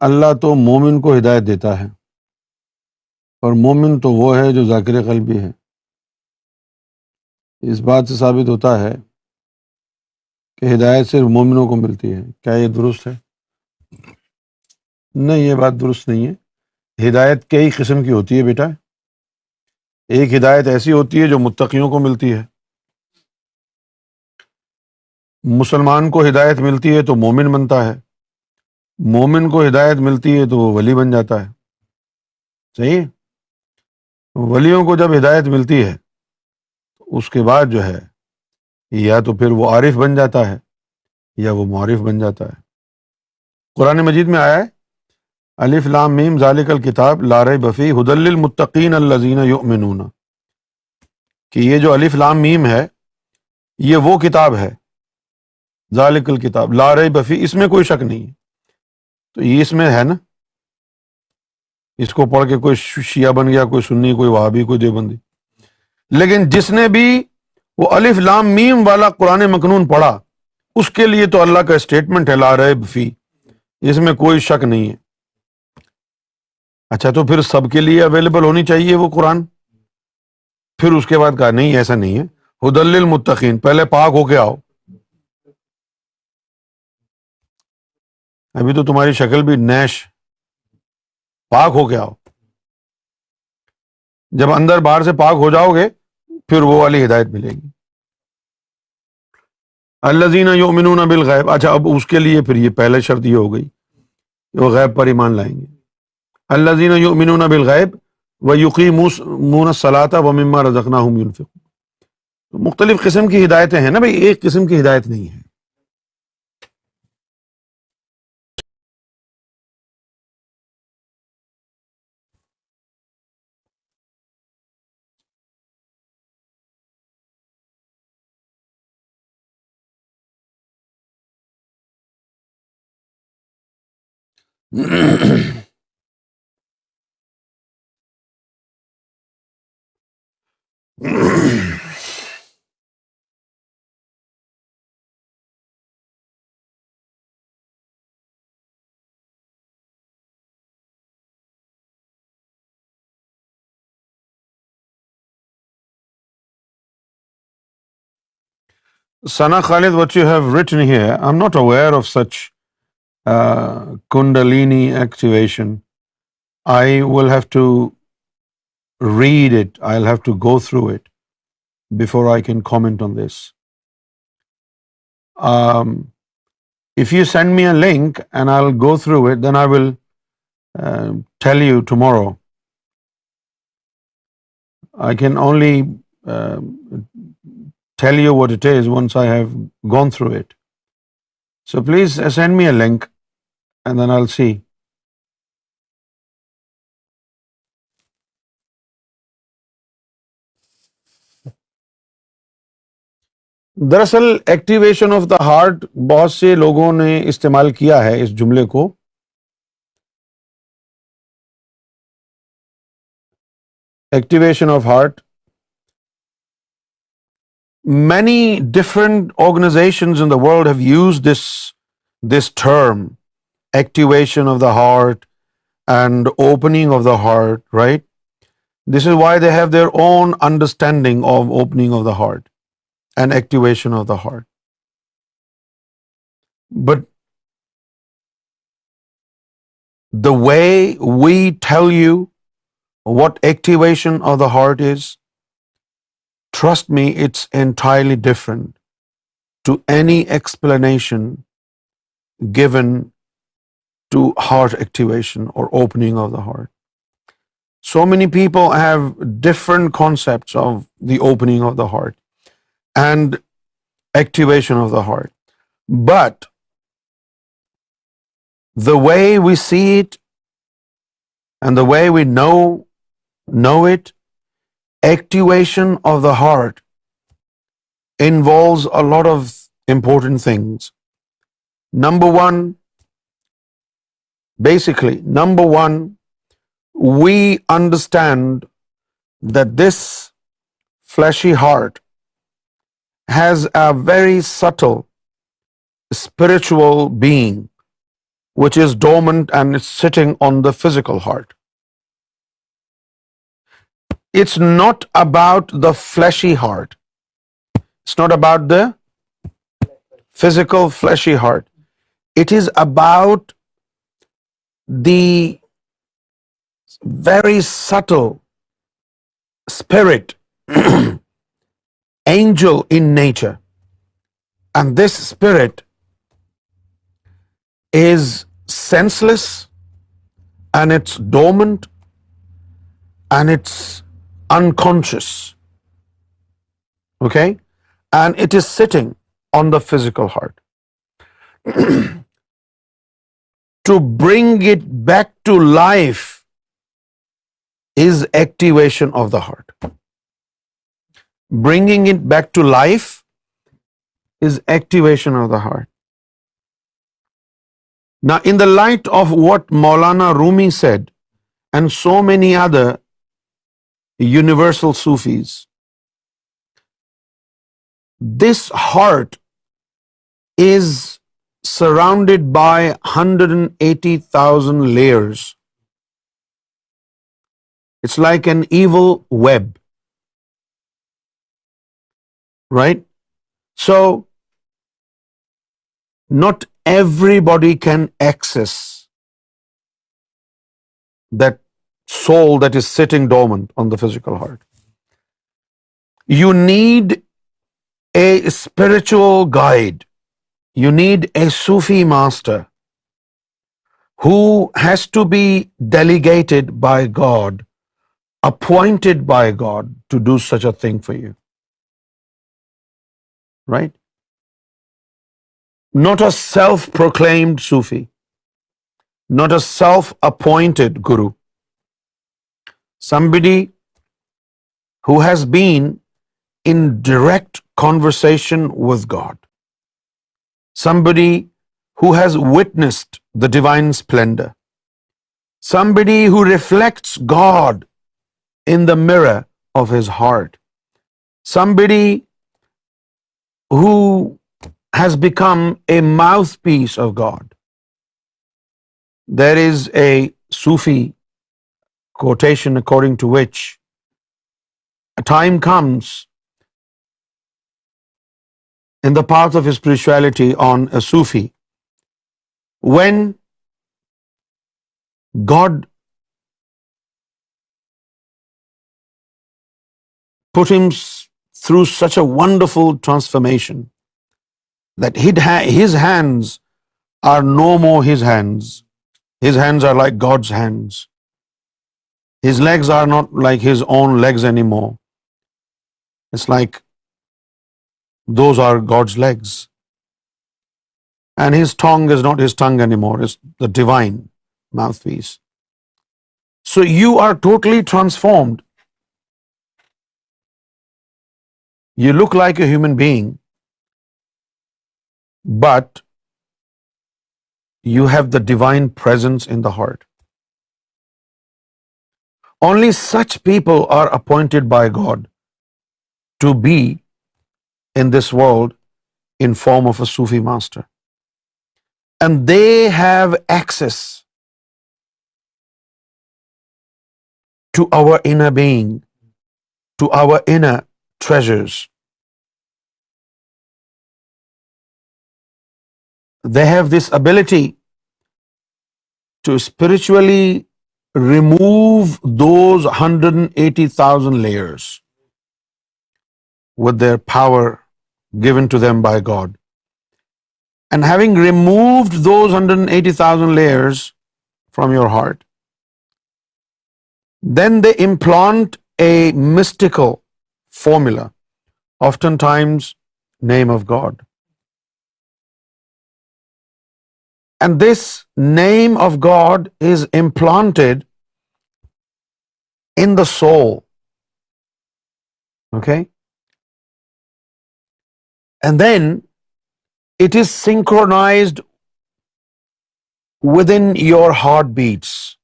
اللہ تو مومن کو ہدایت دیتا ہے، اور مومن تو وہ ہے جو ذاکر قلبی ہے۔ اس بات سے ثابت ہوتا ہے کہ ہدایت صرف مومنوں کو ملتی ہے۔ کیا یہ درست ہے؟ نہیں، یہ بات درست نہیں ہے۔ ہدایت کئی قسم کی ہوتی ہے بیٹا۔ ایک ہدایت ایسی ہوتی ہے جو متقیوں کو ملتی ہے۔ مسلمان کو ہدایت ملتی ہے تو مومن بنتا ہے، مومن کو ہدایت ملتی ہے تو وہ ولی بن جاتا ہے۔ صحیح؟ ولیوں کو جب ہدایت ملتی ہے تو اس کے بعد جو ہے یا تو پھر وہ عارف بن جاتا ہے یا وہ معرف بن جاتا ہے۔ قرآن مجید میں آیا ہے الف لام میم ذالک الکتاب لا ریب فیہ ھدی للمتقین الذین یؤمنون، کہ یہ جو الف لام میم ہے یہ وہ کتاب ہے، ذالک الکتاب لا ریب فیہ، اس میں کوئی شک نہیں ہے۔ تو یہ اس میں ہے نا، اس کو پڑھ کے کوئی شیعہ بن گیا، کوئی سنی، کوئی وہابی، کوئی دیوبندی۔ لیکن جس نے بھی وہ الف لام میم والا قرآن مکنون پڑھا، اس کے لیے تو اللہ کا اسٹیٹمنٹ ہے لا ریب فی، اس میں کوئی شک نہیں ہے۔ اچھا، تو پھر سب کے لیے اویلیبل ہونی چاہیے وہ قرآن؟ پھر اس کے بعد کہا نہیں، ایسا نہیں ہے، ھدی للمتقین، پہلے پاک ہو کے آؤ۔ ابھی تو تمہاری شکل بھی نیش، پاک ہو کے آؤ۔ جب اندر باہر سے پاک ہو جاؤ گے پھر وہ والی ہدایت ملے گی۔ الذین یؤمنون بالغیب، اچھا اب اس کے لیے پھر یہ پہلے شرط یہ ہو گئی کہ وہ غیب پر ایمان لائیں گے۔ الذین یؤمنون بالغیب ویقیمون الصلاۃ ومما رزقناہم ینفقون۔ مختلف قسم کی ہدایتیں ہیں نا بھائی، ایک قسم کی ہدایت نہیں ہے۔ Sana Khalid, what you have written here, I'm not aware of such Kundalini activation. I will have to read it. I'll have to go through it before I can comment on this. Um, if you send me a link and I'll go through it, then I will tell you tomorrow. I can only uh, tell you what it is once I have gone through it. So please send me a link and then I'll see. دراصل activation of the heart بہت سے لوگوں نے استعمال کیا ہے اس جملے کو۔ Activation of heart, many different organizations in the world have used this term, activation of the heart and opening of the heart, right? This is why they have their own understanding of opening of the heart and activation of the heart. But the way we tell you what activation of the heart is, trust me, it's entirely different to any explanation given to heart activation or opening of the heart. So many people have different concepts of the opening of the heart and activation of the heart. But the way we see it and the way we know it, activation of the heart involves a lot of important things. Number one, we understand that this fleshy heart has a very subtle spiritual being which is dormant and it's sitting on the physical heart. It's not about the fleshy heart. It's not about the physical fleshy heart. It is about the very subtle spirit, angel in nature. And this spirit is senseless, and it's dormant, and it's unconscious. Okay? And it is sitting on the physical heart. To bring it back to life is activation of the heart. Bringing it back to life is activation of the heart. Now, in the light of what Maulana Rumi said, and so many other universal Sufis, this heart is surrounded by 180,000 layers. It's like an evil web, right? So, not everybody can access that soul that is sitting dormant on the physical heart. You need a spiritual guide. You need a Sufi master who has to be delegated by God, appointed by God to do such a thing for you. Right? Not a self-proclaimed Sufi, not a self-appointed guru. Somebody who has been in direct conversation with God. Somebody who has witnessed the divine splendor. Somebody who reflects God in the mirror of his heart. Somebody who has become a mouthpiece of God. There is a Sufi quotation according to which a time comes in the path of his spirituality on a Sufi when God put him through such a wonderful transformation that his hands are no more his hands. His hands are like God's hands. His legs are not like his own legs anymore. It's like those are God's legs. And his tongue is not his tongue anymore. It's the divine mouthpiece. So you are totally transformed. You look like a human being, but you have the divine presence in the heart. Only such people are appointed by God to be in this world in form of a Sufi master. And they have access to our inner being, to our inner treasures. They have this ability to spiritually remove those 180,000 layers with their power given to them by God. And having removed those 180,000 layers from your heart, then they implant a mystical formula, oftentimes name of God. And this name of God is implanted in the soul. Okay? And then it is synchronized within your heartbeats.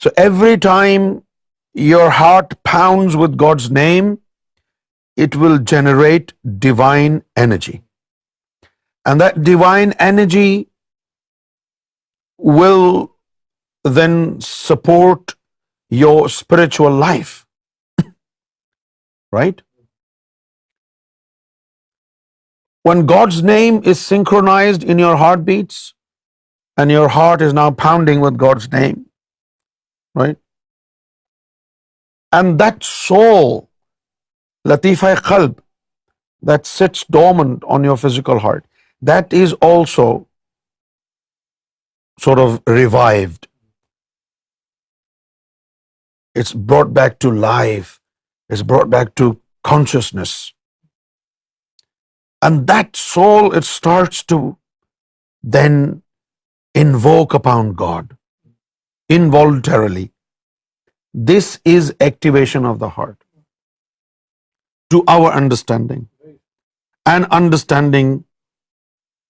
So every time your heart pounds with God's name, it will generate divine energy. And that divine energy will then support your spiritual life, right? When God's name is synchronized in your heartbeats and your heart is now pounding with God's name, right? And that soul, Latifa Qalb, that sits dormant on your physical heart, that is also sort of revived. It's brought back to life. It's brought back to consciousness. And that soul, it starts to then invoke upon God involuntarily. This is activation of the heart to our understanding and understanding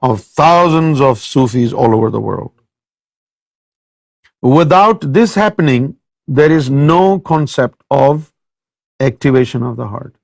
of thousands of Sufis all over the world. Without this happening, there is no concept of activation of the heart.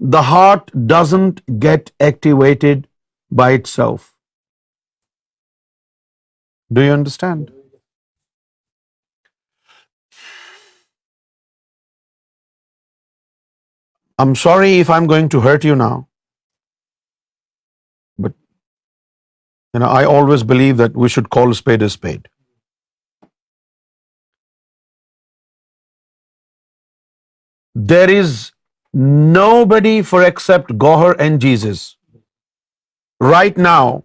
The heart doesn't get activated by itself. Do you understand? I'm sorry if I'm going to hurt you now, but I always believe that we should call a spade a spade. There is nobody for except Gohar and Jesus right now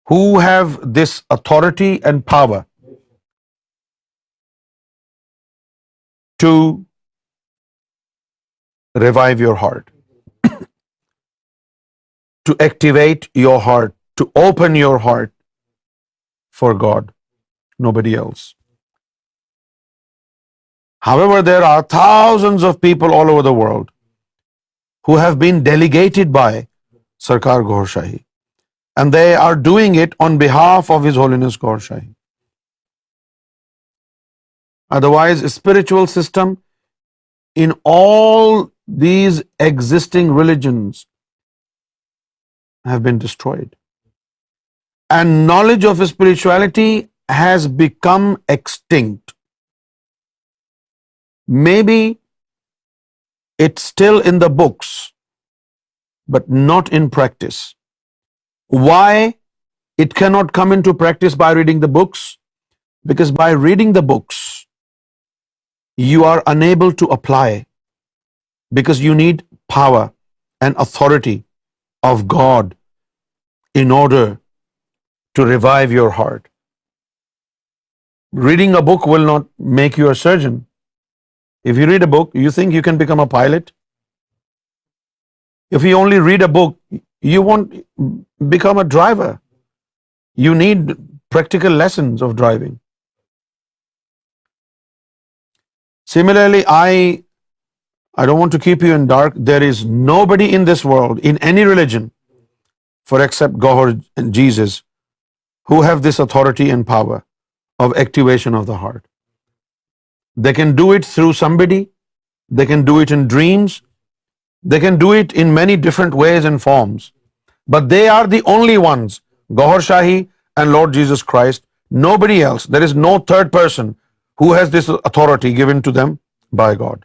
who have this authority and power to revive your heart, to activate your heart, to open your heart for God. Nobody else. However, there are thousands of people all over the world who have been delegated by Sarkar Gohar Shahi, and they are doing it on behalf of His Holiness Gohar Shahi. Otherwise, a spiritual system in all these existing religions have been destroyed. And knowledge of spirituality has become extinct. Maybe it's still in the books, but not in practice. Why it cannot come into practice by reading the books? Because by reading the books, you are unable to apply, because you need power and authority of God in order to revive your heart. Reading a book will not make you a surgeon. If you read a book, you think you can become a pilot? If you only read a book, you won't become a driver. You need practical lessons of driving. Similarly, I don't want to keep you in dark. There is nobody in this world, in any religion, for except Gohar and Jesus, who have this authority and power of activation of the heart. They can do it through somebody. They can do it in dreams. They can do it in many different ways and forms. But they are the only ones, Gohar Shahi and Lord Jesus Christ. Nobody else. There is no third person who has this authority given to them by God.